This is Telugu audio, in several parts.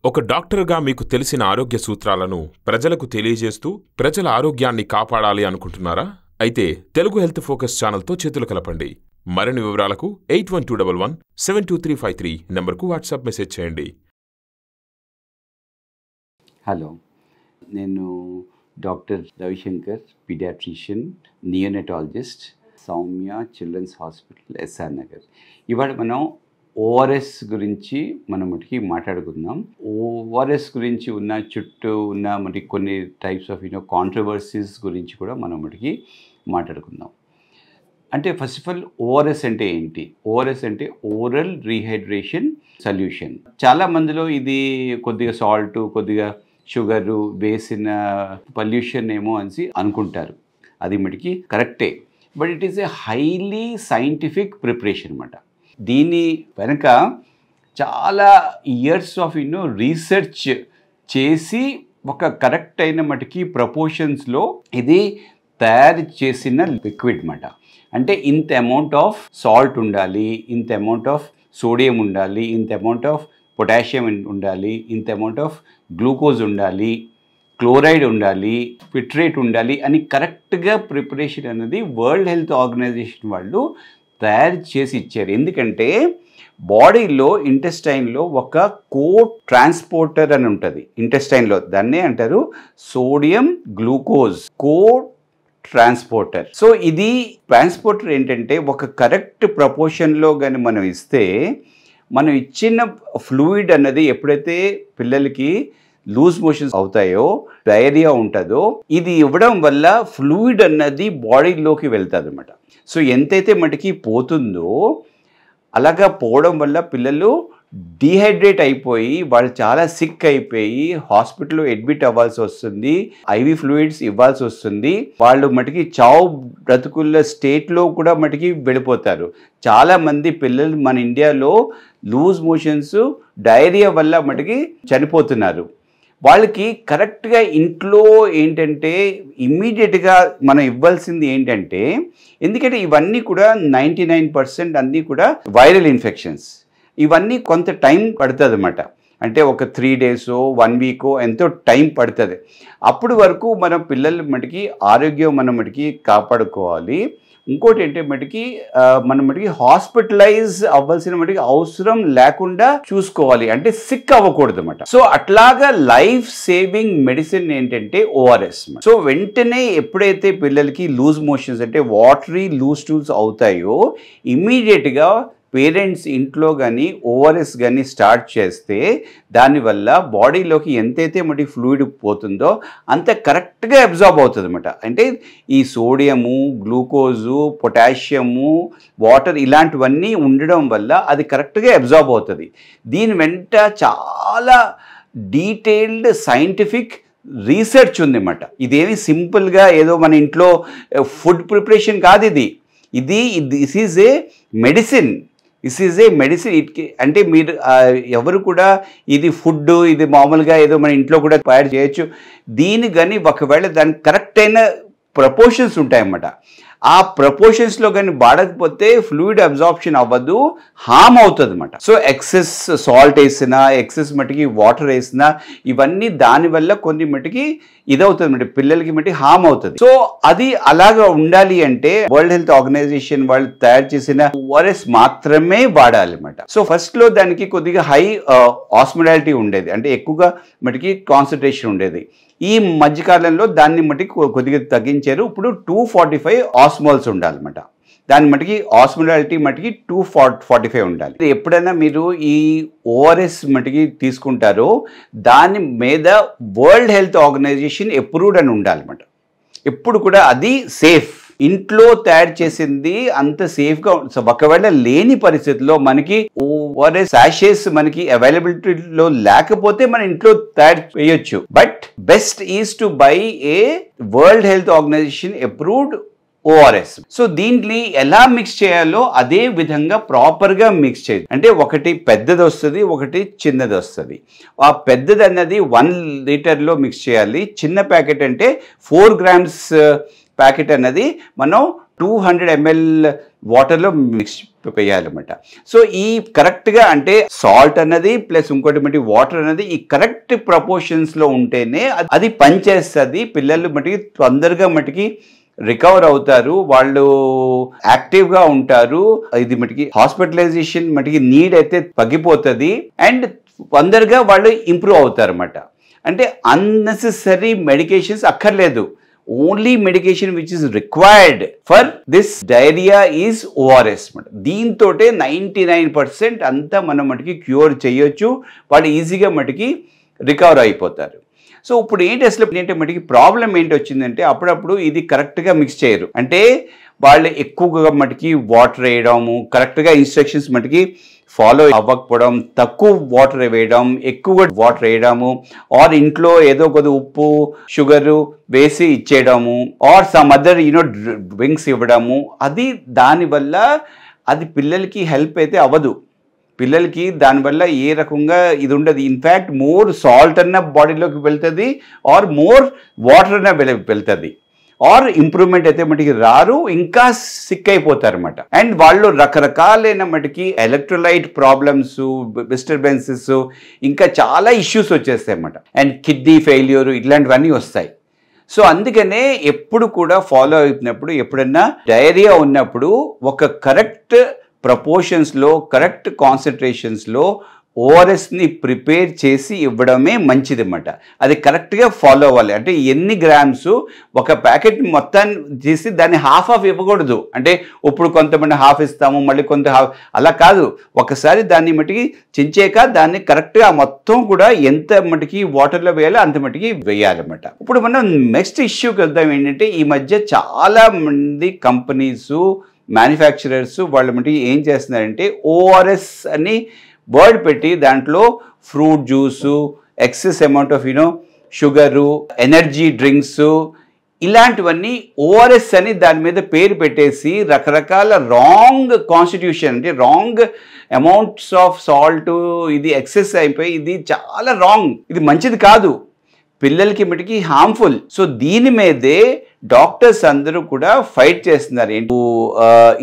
ఒక డాక్టర్గా మీకు తెలిసిన ఆరోగ్య సూత్రాలను ప్రజలకు తెలియజేస్తూ ప్రజల ఆరోగ్యాన్ని కాపాడాలి అనుకుంటున్నారా? అయితే తెలుగు హెల్త్ ఫోకస్ ఛానల్తో చేతులు కలపండి. మరిన్ని వివరాలకు 8121172353 నంబర్కు వాట్సాప్ మెసేజ్ చేయండి. హలో, నేను doctor Ravishankar, pediatrician, neonatologist, Soumya children's hospital, SR Nagar. ఇవాళ మనం ఓఆర్ఎస్ గురించి మనకి మాట్లాడుకుందాం. ఓఆర్ఎస్ గురించి ఉన్న చుట్టూ ఉన్న మనకి కొన్ని టైప్స్ ఆఫ్ కాంట్రవర్సీస్ గురించి కూడా మనం మాట్లాడుకుందాం. అంటే ఫస్ట్ ఆఫ్ ఆల్ ఓఆర్ఎస్ అంటే ఏంటి? ఓఆర్ఎస్ అంటే ఓరల్ రీహైడ్రేషన్ సొల్యూషన్. చాలా మందిలో ఇది కొద్దిగా సాల్ట్, కొద్దిగా షుగరు వేసిన పొల్యూషన్ ఏమో అని అనుకుంటారు. అది మటుకి కరెక్టే, but it is a highly scientific preparation అన్నమాట. దీని వెనక చాలా ఇయర్స్ ఆఫ్ రీసెర్చ్ చేసి ఒక కరెక్ట్ అయిన మటుకి ప్రపోర్షన్స్లో ఇది తయారు చేసిన లిక్విడ్ అన్నమాట. అంటే ఇంత అమౌంట్ ఆఫ్ సాల్ట్ ఉండాలి, ఇంత అమౌంట్ ఆఫ్ సోడియం ఉండాలి, ఇంత అమౌంట్ ఆఫ్ పొటాషియం ఉండాలి, ఇంత అమౌంట్ ఆఫ్ గ్లూకోజ్ ఉండాలి, క్లోరైడ్ ఉండాలి, ఫిట్రేట్ ఉండాలి అని కరెక్ట్గా ప్రిపరేషన్ అనేది వరల్డ్ హెల్త్ ఆర్గనైజేషన్ వాళ్ళు తయారు చేసి ఇచ్చారు. ఎందుకంటే బాడీలో ఇంటెస్టైన్లో ఒక కో ట్రాన్స్పోర్టర్ అని ఉంటుంది. ఇంటెస్టైన్లో దాన్నే అంటారు సోడియం గ్లూకోజ్ కో ట్రాన్స్పోర్టర్. సో ఇది ట్రాన్స్పోర్టర్ ఏంటంటే ఒక కరెక్ట్ ప్రపోర్షన్లో కానీ మనం ఇస్తే, మనం ఇచ్చిన ఫ్లూయిడ్ అన్నది ఎప్పుడైతే పిల్లలకి లూజ్ మోషన్స్ అవుతాయో, డయేరియా ఉంటుందో, ఇది ఇవ్వడం వల్ల ఫ్లూయిడ్ అన్నది బాడీలోకి వెళ్తుంది అన్నమాట. సో ఎంతైతే మటుకి పోతుందో అలాగా పోవడం వల్ల పిల్లలు డీహైడ్రేట్ అయిపోయి వాళ్ళు చాలా సిక్ అయిపోయి హాస్పిటల్లో అడ్మిట్ అవ్వాల్సి వస్తుంది, ఐవి ఫ్లూయిడ్స్ ఇవ్వాల్సి వస్తుంది. వాళ్ళు మటుకి చావు బ్రతుకుల స్టేట్లో కూడా మటుకి వెళ్ళిపోతారు. చాలామంది పిల్లలు మన ఇండియాలో లూజ్ మోషన్స్, డయేరియా వల్ల మటుకి చనిపోతున్నారు. వాళ్ళకి కరెక్ట్గా ఇంట్లో ఏంటంటే ఇమ్మీడియట్గా మనం ఇవ్వాల్సింది ఏంటంటే, ఎందుకంటే ఇవన్నీ కూడా 99% అన్నీ కూడా వైరల్ ఇన్ఫెక్షన్స్. ఇవన్నీ కొంత టైం పడుతుంది అన్నమాట. అంటే ఒక 3 days 1 week ఎంతో టైం పడుతుంది. అప్పటి వరకు మన పిల్లల మటుకి ఆరోగ్యం మనం మటుకి కాపాడుకోవాలి. ఇంకోటి ఏంటంటే మటుకి హాస్పిటలైజ్ అవ్వాల్సిన మటుకి అవసరం లేకుండా చూసుకోవాలి. అంటే సిక్ అవ్వకూడదు అన్నమాట. సో అట్లాగా లైఫ్ సేవింగ్ మెడిసిన్ ఏంటంటే ఓఆర్ఎస్. సో వెంటనే ఎప్పుడైతే పిల్లలకి లూజ్ మోషన్స్ అంటే వాటరీ లూజ్ స్టూల్స్ అవుతాయో, ఇమ్మీడియట్గా పేరెంట్స్ ఇంట్లో కానీ ఓఆర్ఎస్ కానీ స్టార్ట్ చేస్తే దానివల్ల బాడీలోకి ఎంతైతే మటుకి ఫ్లూయిడ్ పోతుందో అంత కరెక్ట్గా అబ్జార్బ్ అవుతుంది అన్నమాట. అంటే ఈ సోడియము, గ్లూకోజు, పొటాషియము, వాటర్ ఇలాంటివన్నీ ఉండడం వల్ల అది కరెక్ట్గా అబ్జార్బ్ అవుతుంది. దీని వెంట చాలా డీటెయిల్డ్ సైంటిఫిక్ రీసెర్చ్ ఉందన్నమాట. ఇదేమి సింపుల్గా ఏదో మన ఇంట్లో ఫుడ్ ప్రిపరేషన్ కాదు. This is a medicine. అంటే మీరు ఎవరు కూడా ఇది ఫుడ్, ఇది మామూలుగా ఏదో మన ఇంట్లో కూడా తయారు చేయొచ్చు. దీని కానీ ఒకవేళ దానికి కరెక్ట్ అయిన ప్రపోర్షన్స్ ఉంటాయన్నమాట. ఆ ప్రపోర్షన్స్లో కానీ వాడకపోతే ఫ్లూయిడ్ అబ్జార్ప్షన్ అవ్వదు, హామ్ అవుతుంది అన్నమాట. సో ఎక్సెస్ సాల్ట్ వేసినా, ఎక్సెస్ మటుకి వాటర్ వేసినా ఇవన్నీ దానివల్ల కొన్ని మటుకి ఇదవుతుంది అన్నమాట, పిల్లలకి మటుకి హామ్ అవుతుంది. సో అది అలాగా ఉండాలి అంటే వరల్డ్ హెల్త్ ఆర్గనైజేషన్ వాళ్ళు తయారు చేసిన ఓఆర్ఎస్ మాత్రమే వాడాలి అన్నమాట. సో ఫస్ట్లో దానికి కొద్దిగా హై ఆస్మోలారిటీ ఉండేది, అంటే ఎక్కువగా మటుకి కాన్సన్ట్రేషన్ ఉండేది. ఈ మధ్యకాలంలో దాన్ని మటుకి కొద్దిగా తగ్గించారు. ఇప్పుడు 245 ఆస్మోల్స్ ఉండాలన్నమాట. దాని మటుకి ఆస్మోలారిటీ మటుకి 245 ఉండాలి. ఎప్పుడైనా మీరు ఈ ఓఆర్ఎస్ మటుకి తీసుకుంటారో దాని మీద వరల్డ్ హెల్త్ ఆర్గనైజేషన్ అప్రూవ్డ్ అని ఉండాలన్నమాట. ఎప్పుడు కూడా అది సేఫ్. ఇంట్లో తయారు చేసింది అంత సేఫ్గా. సో ఒకవేళ లేని పరిస్థితుల్లో మనకి ఓఆర్ఎస్ సాషేస్ మనకి అవైలబిలిటీలో లేకపోతే మన ఇంట్లో తయారు చేయొచ్చు. But best is to buy a World Health Organization approved ORS. So దీంట్లో ఎలా మిక్స్ చేయాలో అదే విధంగా ప్రాపర్గా మిక్స్ చేయాలి. అంటే ఒకటి పెద్దది వస్తుంది, ఒకటి చిన్నది వస్తుంది. ఆ పెద్దది అన్నది 1 లీటర్లో మిక్స్ చేయాలి. చిన్న ప్యాకెట్ అంటే 4 grams ప్యాకెట్ అన్నది మనం 200 ml వాటర్లో మిక్స్ వేయాలన్నమాట. సో ఈ కరెక్ట్గా అంటే సాల్ట్ అన్నది ప్లస్ ఇంకోటి మటుకి వాటర్ అనేది ఈ కరెక్ట్ ప్రపోర్షన్స్లో ఉంటేనే అది పనిచేస్తుంది. పిల్లలు మటుకి తొందరగా మటుకి రికవర్ అవుతారు, వాళ్ళు యాక్టివ్గా ఉంటారు. ఇది మటుకి హాస్పిటలైజేషన్ మటుకి నీడ్ అయితే తగ్గిపోతుంది అండ్ తొందరగా వాళ్ళు ఇంప్రూవ్ అవుతారు అన్నమాట. అంటే అన్నెసెసరీ మెడికేషన్స్ అక్కర్లేదు. Only medication which is required for this diarrhoea is ORS అనమాట. దీంతో 99% అంతా మనం మటుకి క్యూర్ చేయొచ్చు, వాళ్ళు ఈజీగా మటుకి రికవర్ అయిపోతారు. సో ఇప్పుడు ఏంటి అసలు ఏంటంటే మటుకి ప్రాబ్లం ఏంటి వచ్చిందంటే అప్పుడప్పుడు ఇది కరెక్ట్గా మిక్స్ చేయరు. అంటే వాళ్ళు ఎక్కువగా మటుకి వాటర్ వేయడము, కరెక్ట్గా ఇన్స్ట్రక్షన్స్ మటుకి ఫాలో అవ్వకపోవడం, తక్కువ వాటర్ వేయడం, ఎక్కువ వాటర్ వేయడము, ఆర్ ఇంట్లో ఏదో కొద్ది ఉప్పు షుగరు వేసి ఇచ్చేయడము, ఆర్ సమ్ అదర్ డ్రింక్స్ ఇవ్వడము, అది దానివల్ల అది పిల్లలకి హెల్ప్ అయితే అవ్వదు. పిల్లలకి దానివల్ల ఏ రకంగా ఇది ఉండదు. ఇన్ఫ్యాక్ట్ మోర్ సాల్ట్ అన్న బాడీలోకి వెళ్తుంది, ఆర్ మోర్ వాటర్ అన్న వెళ్తుంది, ఆర్ ఇంప్రూవ్మెంట్ అయితే మటుకి రారు, ఇంకా సిక్ అయిపోతారు అనమాట. అండ్ వాళ్ళు రకరకాలైన మటుకి ఎలక్ట్రోలైట్ ప్రాబ్లమ్స్, డిస్టర్బెన్సెస్, ఇంకా చాలా ఇష్యూస్ వచ్చేస్తాయి అన్నమాట. అండ్ కిడ్నీ ఫెయిల్యూర్ ఇట్లాంటివన్నీ వస్తాయి. సో అందుకనే ఎప్పుడు కూడా ఫాలో అవుతున్నప్పుడు ఎప్పుడన్నా డయేరియా ఉన్నప్పుడు ఒక కరెక్ట్ ప్రపోర్షన్స్లో, కరెక్ట్ కాన్సన్ట్రేషన్స్లో ఓఆర్ఎస్ని ప్రిపేర్ చేసి ఇవ్వడమే మంచిది అన్నమాట. అది కరెక్ట్గా ఫాలో అవ్వాలి. అంటే ఎన్ని గ్రామ్స్ ఒక ప్యాకెట్ మొత్తాన్ని చేసి దాన్ని హాఫ్ ఇవ్వకూడదు. అంటే ఇప్పుడు కొంతమంది హాఫ్ ఇస్తాము, మళ్ళీ కొంత హాఫ్, అలా కాదు. ఒకసారి దాన్ని మటుకి చించాక దాన్ని కరెక్ట్గా మొత్తం కూడా ఎంత మటుకి వాటర్లో వేయాలో అంత మటుకి వేయాలన్నమాట. ఇప్పుడు మనం నెక్స్ట్ ఇష్యూకి వెళ్దాం. ఏంటంటే ఈ మధ్య చాలా మంది కంపెనీస్, మ్యానుఫ్యాక్చరర్స్ వాళ్ళు మటుకి ఏం చేస్తున్నారంటే ఓఆర్ఎస్ అని వర్డ్ పెట్టి దాంట్లో fruit juice, excess amount of sugar, energy drinks, ఇలాంటివన్నీ ఓఆర్ఎస్ అని దాని మీద పేరు పెట్టేసి రకరకాల రాంగ్ కాన్స్టిట్యూషన్, అంటే రాంగ్ అమౌంట్స్ ఆఫ్ సాల్ట్, ఇది ఎక్సెస్ అయిపోయి ఇది చాలా రాంగ్, ఇది మంచిది కాదు, పిల్లలకి మటుకి హార్మ్ఫుల్. సో దీని మీదే డాక్టర్స్ అందరూ కూడా ఫైట్ చేస్తున్నారు. ఏంటి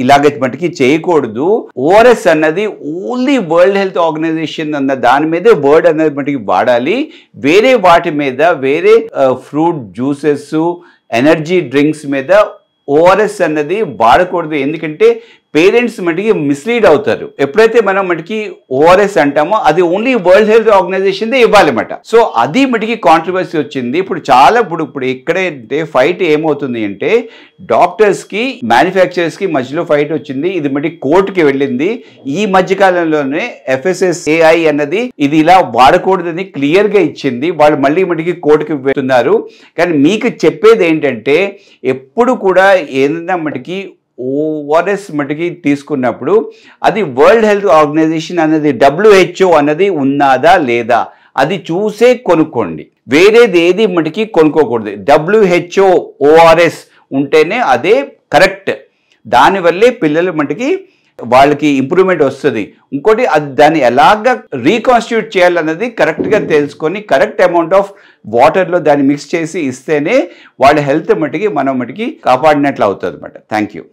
ఇలాగ మటుకి చేయకూడదు, ఓఆర్ఎస్ అన్నది ఓన్లీ వరల్డ్ హెల్త్ ఆర్గనైజేషన్ అన్న దాని మీదే వర్డ్ అన్నది మటుకి వాడాలి. వేరే వాటి మీద, వేరే ఫ్రూట్ జ్యూసెస్, ఎనర్జీ డ్రింక్స్ మీద ఓఆర్ఎస్ అన్నది వాడకూడదు. ఎందుకంటే పేరెంట్స్ మటుకి మిస్లీడ్ అవుతారు. ఎప్పుడైతే మనం మటుకి ఓఆర్ఎస్ అంటామో అది ఓన్లీ వరల్డ్ హెల్త్ ఆర్గనైజేషన్ ఇవ్వాలన్నమాట. సో అది మటుకి కాంట్రవర్సీ వచ్చింది. ఇప్పుడు చాలా ఇప్పుడు ఎక్కడంటే ఫైట్ ఏమవుతుంది అంటే డాక్టర్స్కి, మ్యానుఫ్యాక్చరర్స్కి మధ్యలో ఫైట్ వచ్చింది. ఇది మటుకి కోర్టుకి వెళ్ళింది. ఈ మధ్యకాలంలోనే FSSAI అన్నది ఇది ఇలా వాడకూడదని క్లియర్గా ఇచ్చింది. వాళ్ళు మళ్ళీ మటుకి కోర్టుకి వెళ్తున్నారు. కానీ మీకు చెప్పేది ఏంటంటే ఎప్పుడు కూడా ఏదైనా మటుకి ఓఆర్ఎస్ మటుకి తీసుకున్నప్పుడు అది వరల్డ్ హెల్త్ ఆర్గనైజేషన్ అనేది WHO అన్నది ఉన్నదా లేదా అది చూసే కొనుక్కోండి. వేరేది ఏది మటుకి కొనుక్కోకూడదు. WHO ORS ఉంటేనే అదే కరెక్ట్. దానివల్లే పిల్లలు మటుకి వాళ్ళకి ఇంప్రూవ్మెంట్ వస్తుంది. ఇంకోటి అది దాన్ని ఎలాగ రీకాన్స్టిట్యూట్ చేయాలన్నది కరెక్ట్గా తెలుసుకొని కరెక్ట్ అమౌంట్ ఆఫ్ వాటర్లో దాన్ని మిక్స్ చేసి ఇస్తేనే వాళ్ళ హెల్త్ మటుకి మనం మటుకి కాపాడినట్లు అవుతుంది అన్నమాట. Thank you.